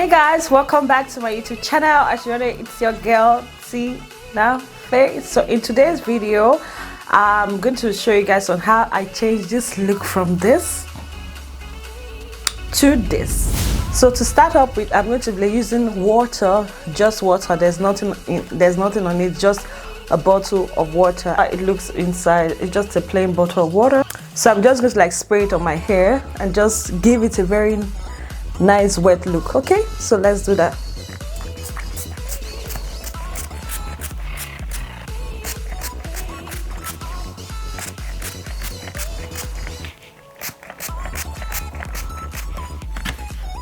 Guys, welcome back to my YouTube channel. As you know, it's your girl T now Faye. So in today's video I'm going to show you guys on how I changed this look from this to this. So to start up with, I'm going to be using water, just water. There's nothing on it, just a bottle of water. It looks inside, it's just a plain bottle of water. So I'm just going to spray it on my hair and just give it a very nice wet look. Okay, so let's do that.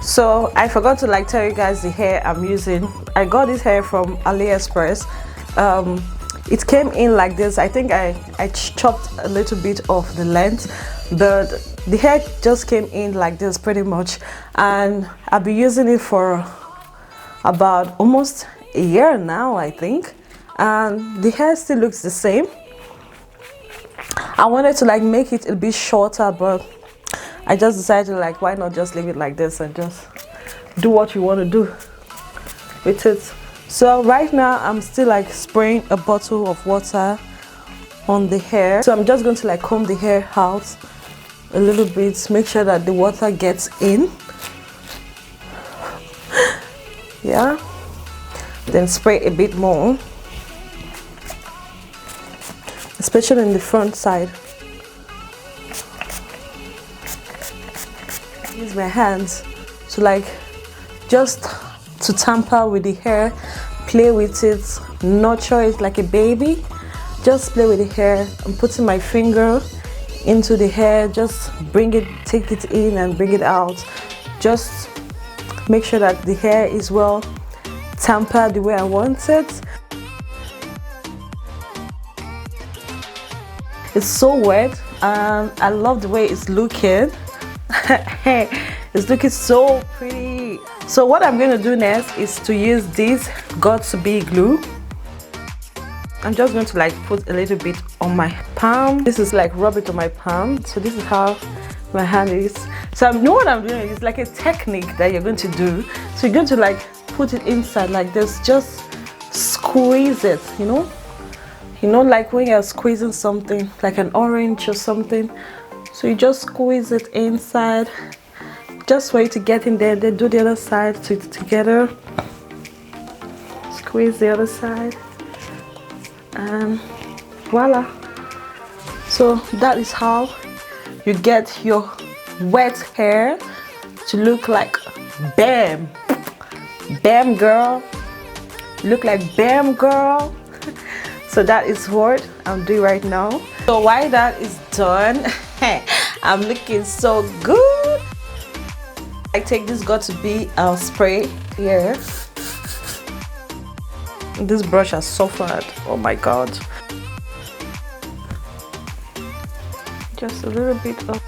So I forgot to tell you guys the hair I'm using. I got this hair from AliExpress. It came in like this. I think I chopped a little bit of the length, but the hair just came in like this pretty much, and I've been using it for about almost a year now, I think, and the hair still looks the same. I wanted to make it a bit shorter, but I just decided why not just leave it like this and just do what you want to do with it. So right now I'm still spraying a bottle of water on the hair. So I'm just going to comb the hair out a little bit, make sure that the water gets in. Yeah, then spray a bit more, especially in the front side. Use my hands to just to tamper with the hair, play with it, nurture it like a baby. Just play with the hair. I'm putting my finger into the hair, just take it in and bring it out. Just make sure that the hair is well tampered the way I want it. It's so wet and I love the way it's looking. It's looking so pretty. So what I'm going to do next is to use this Got2b glue. I'm just going to put a little bit on my palm. This is rub it on my palm. So this is how my hand is. So you know what I'm doing? It's a technique that you're going to do. So you're going to put it inside like this. Just squeeze it, you know when you're squeezing something like an orange or something. So you just squeeze it inside, just for it to get in there. Then do the other side together. Squeeze the other side, and voila. So that is how you get your wet hair to look like bam girl. Look like bam girl. So that is what I'm doing right now. So while that is done, I'm looking so good. I take this Got2b spray here. This brush has suffered. Oh my god. Just a little bit of.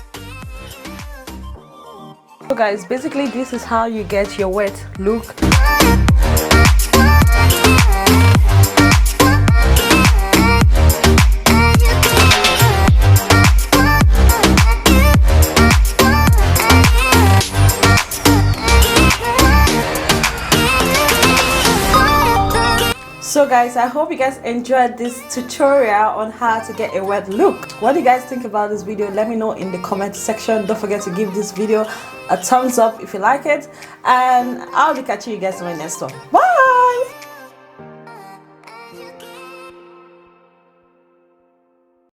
So guys, basically this is how you get your wet look. So guys, I hope you guys enjoyed this tutorial on how to get a wet look. What do you guys think about this video? Let me know in the comment section. Don't forget to give this video a thumbs up if you like it, and I'll be catching you guys in my next one. Bye.